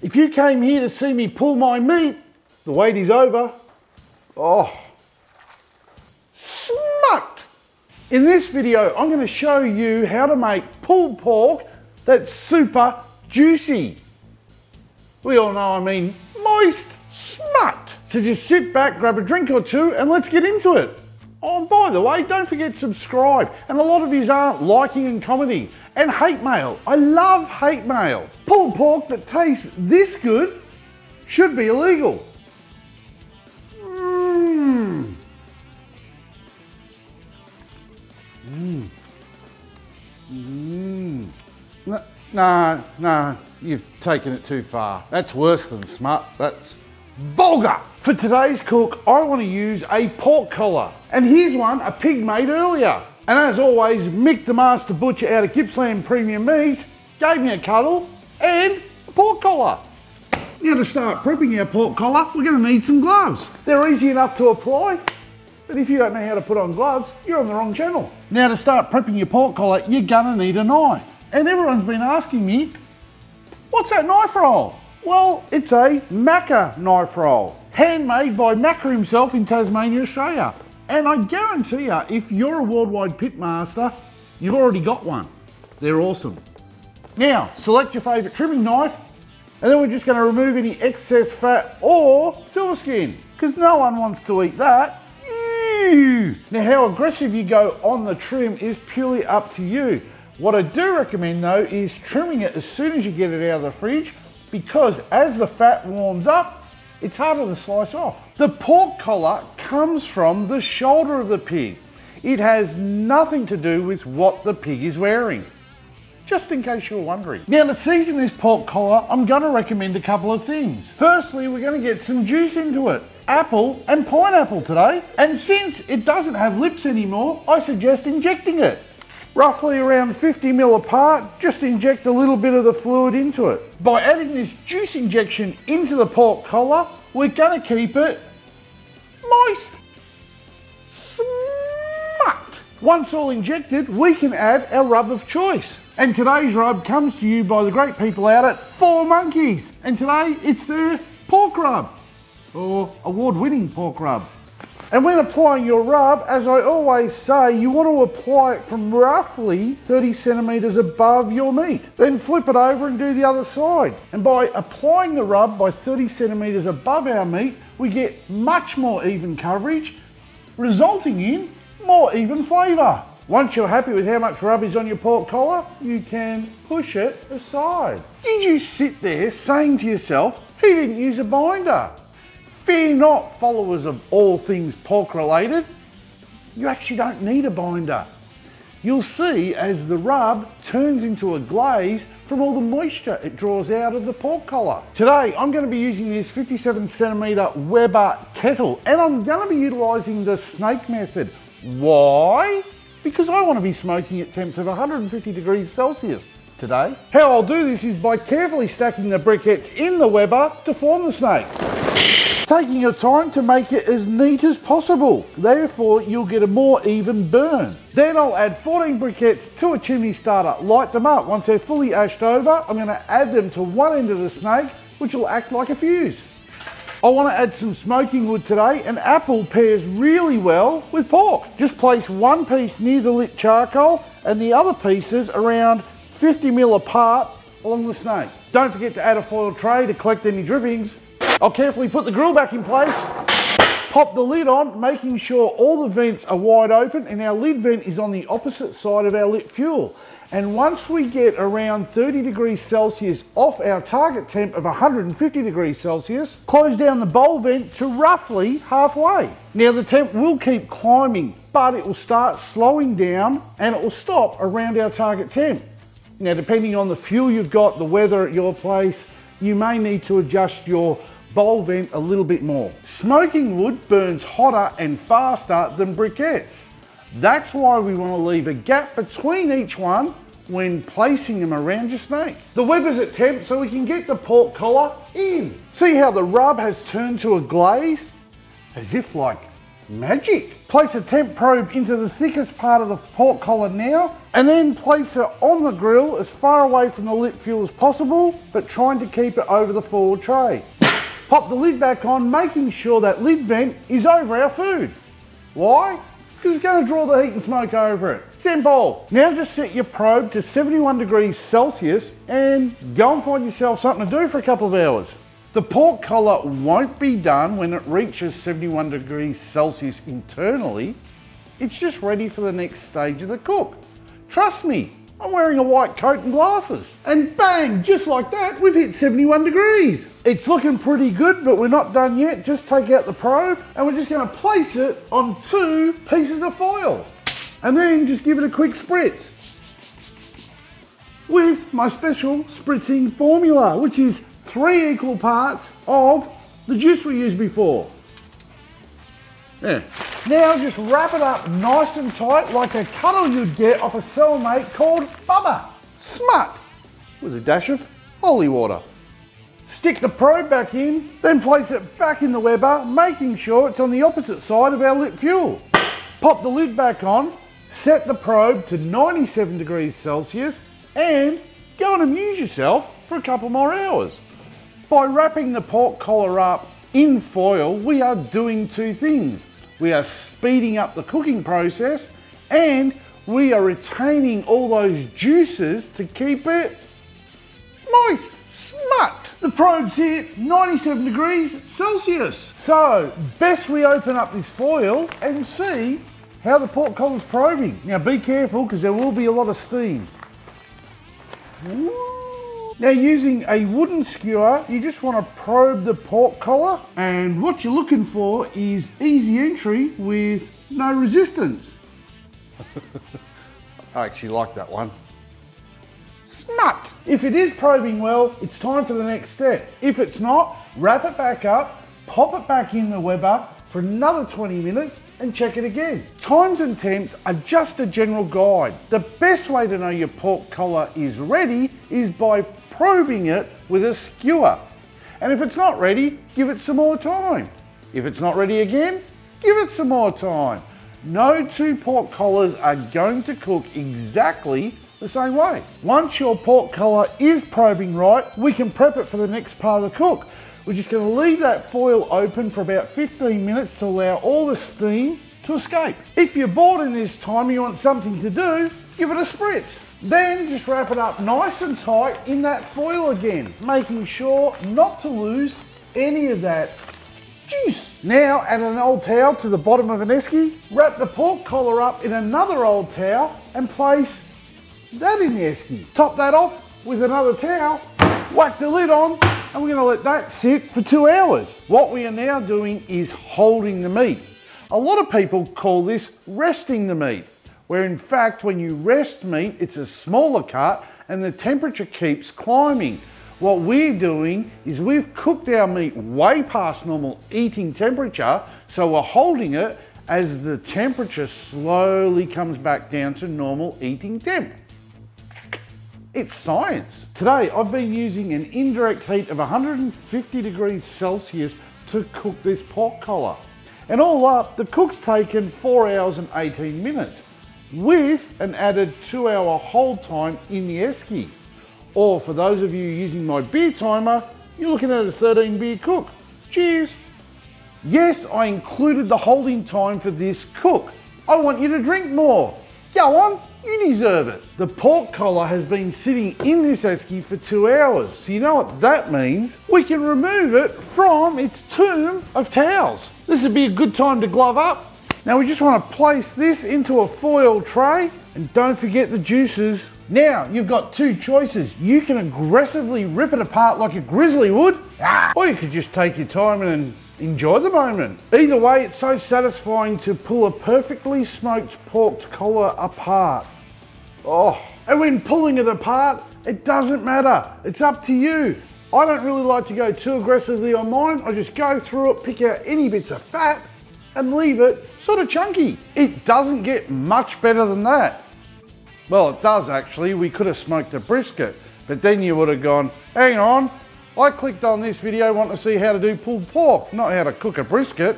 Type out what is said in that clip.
If you came here to see me pull my meat, the wait is over. Oh, smoked! In this video, I'm going to show you how to make pulled pork that's super juicy. We all know I mean moist, smoked. So just sit back, grab a drink or two, and let's get into it. Oh, and by the way, don't forget to subscribe. And a lot of yous aren't liking and commenting. And hate mail. I love hate mail. Pulled pork that tastes this good should be illegal. No, you've taken it too far. That's worse than smut, that's vulgar. For today's cook, I want to use a pork collar. And here's one a pig made earlier. And as always, Mick the Master Butcher out of Gippsland Premium Meats gave me a kettle and a pork collar. Now to start prepping our pork collar, we're going to need some gloves. They're easy enough to apply, but if you don't know how to put on gloves, you're on the wrong channel. Now to start prepping your pork collar, you're going to need a knife. And everyone's been asking me, what's that knife roll? Well, it's a Macca knife roll, handmade by Macca himself in Tasmania, Australia. And I guarantee you, if you're a worldwide pit master, you've already got one. They're awesome. Now, select your favourite trimming knife, and then we're just going to remove any excess fat or silver skin, because no one wants to eat that. Ew. Now, how aggressive you go on the trim is purely up to you. What I do recommend though is trimming it as soon as you get it out of the fridge, because as the fat warms up, it's harder to slice off. The pork collar comes from the shoulder of the pig. It has nothing to do with what the pig is wearing, just in case you're wondering. Now to season this pork collar, I'm going to recommend a couple of things. Firstly, we're going to get some juice into it. Apple and pineapple today. And since it doesn't have lips anymore, I suggest injecting it. Roughly around 50 ml apart, just inject a little bit of the fluid into it. By adding this juice injection into the pork collar, we're going to keep it moist, smoked. Once all injected, we can add our rub of choice. And today's rub comes to you by the great people out at Four Monkeys. And today it's their pork rub, or award-winning pork rub. And when applying your rub, as I always say, you want to apply it from roughly 30 centimetres above your meat. Then flip it over and do the other side. And by applying the rub by 30 centimetres above our meat, we get much more even coverage, resulting in more even flavour. Once you're happy with how much rub is on your pork collar, you can push it aside. Did you sit there saying to yourself, he didn't use a binder? Fear not, followers of all things pork related. You actually don't need a binder. You'll see as the rub turns into a glaze from all the moisture it draws out of the pork collar. Today, I'm going to be using this 57 centimetre Weber kettle, and I'm going to be utilising the snake method. Why? Because I want to be smoking at temps of 150 degrees Celsius today. How I'll do this is by carefully stacking the briquettes in the Weber to form the snake. Taking your time to make it as neat as possible. Therefore, you'll get a more even burn. Then I'll add 14 briquettes to a chimney starter, light them up. Once they're fully ashed over, I'm going to add them to one end of the snake, which will act like a fuse. I want to add some smoking wood today, and apple pairs really well with pork. Just place one piece near the lit charcoal and the other pieces around 50 ml apart along the snake. Don't forget to add a foil tray to collect any drippings. I'll carefully put the grill back in place, pop the lid on, making sure all the vents are wide open, and our lid vent is on the opposite side of our lit fuel. And once we get around 30 degrees Celsius off our target temp of 150 degrees Celsius, close down the bowl vent to roughly halfway. Now the temp will keep climbing, but it will start slowing down and it will stop around our target temp. Now depending on the fuel you've got, the weather at your place, you may need to adjust your bowl vent a little bit more. Smoking wood burns hotter and faster than briquettes. That's why we want to leave a gap between each one when placing them around your snake. The Weber's at temp so we can get the pork collar in. See how the rub has turned to a glaze? As if like Magic. Place a temp probe into the thickest part of the pork collar now, and then place it on the grill as far away from the lit fuel as possible, but trying to keep it over the forward tray. Pop the lid back on, making sure that lid vent is over our food. Why? Because it's going to draw the heat and smoke over it. Simple. Now just set your probe to 71 degrees Celsius and go and find yourself something to do for a couple of hours. The pork collar won't be done when it reaches 71 degrees Celsius internally. It's just ready for the next stage of the cook. Trust me, I'm wearing a white coat and glasses. And bang, just like that, we've hit 71 degrees. It's looking pretty good, but we're not done yet. Just take out the probe and we're just gonna place it on 2 pieces of foil. And then just give it a quick spritz with my special spritzing formula, which is 3 equal parts of the juice we used before. Yeah. Now just wrap it up nice and tight like a cuddle you'd get off a cellmate called Bubba. Smut, with a dash of holy water. Stick the probe back in, then place it back in the Weber, making sure it's on the opposite side of our lit fuel. Pop the lid back on, set the probe to 97 degrees Celsius, and go and amuse yourself for a couple more hours. By wrapping the pork collar up in foil, we are doing 2 things. We are speeding up the cooking process and we are retaining all those juices to keep it moist. Smut! The probe's here, 97 degrees Celsius. So, best we open up this foil and see how the pork collar's probing. Now be careful because there will be a lot of steam. Now using a wooden skewer, you just want to probe the pork collar, and what you're looking for is easy entry with no resistance. I actually like that one. Smut! If it is probing well, it's time for the next step. If it's not, wrap it back up, pop it back in the Weber for another 20 minutes and check it again. Times and temps are just a general guide. The best way to know your pork collar is ready is by probing it with a skewer. And if it's not ready, give it some more time. If it's not ready again, give it some more time. No 2 pork collars are going to cook exactly the same way. Once your pork collar is probing right, we can prep it for the next part of the cook. We're just going to leave that foil open for about 15 minutes to allow all the steam to escape. If you're bored in this time and you want something to do, give it a spritz. Then just wrap it up nice and tight in that foil again, making sure not to lose any of that juice. Now add an old towel to the bottom of an esky, wrap the pork collar up in another old towel and place that in the esky. Top that off with another towel, whack the lid on, and we're going to let that sit for 2 hours. What we are now doing is holding the meat. A lot of people call this resting the meat, where in fact when you rest meat it's a smaller cut and the temperature keeps climbing. What we're doing is we've cooked our meat way past normal eating temperature, so we're holding it as the temperature slowly comes back down to normal eating temp. It's science. Today I've been using an indirect heat of 150 degrees Celsius to cook this pork collar. And all up, the cook's taken 4 hours and 18 minutes with an added 2-hour hold time in the esky. Or for those of you using my beer timer, you're looking at a 13 beer cook. Cheers. Yes, I included the holding time for this cook. I want you to drink more. Go on, you deserve it. The pork collar has been sitting in this esky for 2 hours. So you know what that means? We can remove it from its tomb of towels. This would be a good time to glove up. Now we just want to place this into a foil tray and don't forget the juices. Now you've got 2 choices. You can aggressively rip it apart like a grizzly would, or you could just take your time and enjoy the moment. Either way, it's so satisfying to pull a perfectly smoked pork collar apart. Oh, and when pulling it apart, it doesn't matter. It's up to you. I don't really like to go too aggressively on mine. I just go through it, pick out any bits of fat and leave it sort of chunky. It doesn't get much better than that. Well, it does actually. We could have smoked a brisket, but then you would have gone, hang on, I clicked on this video wanting to see how to do pulled pork, not how to cook a brisket.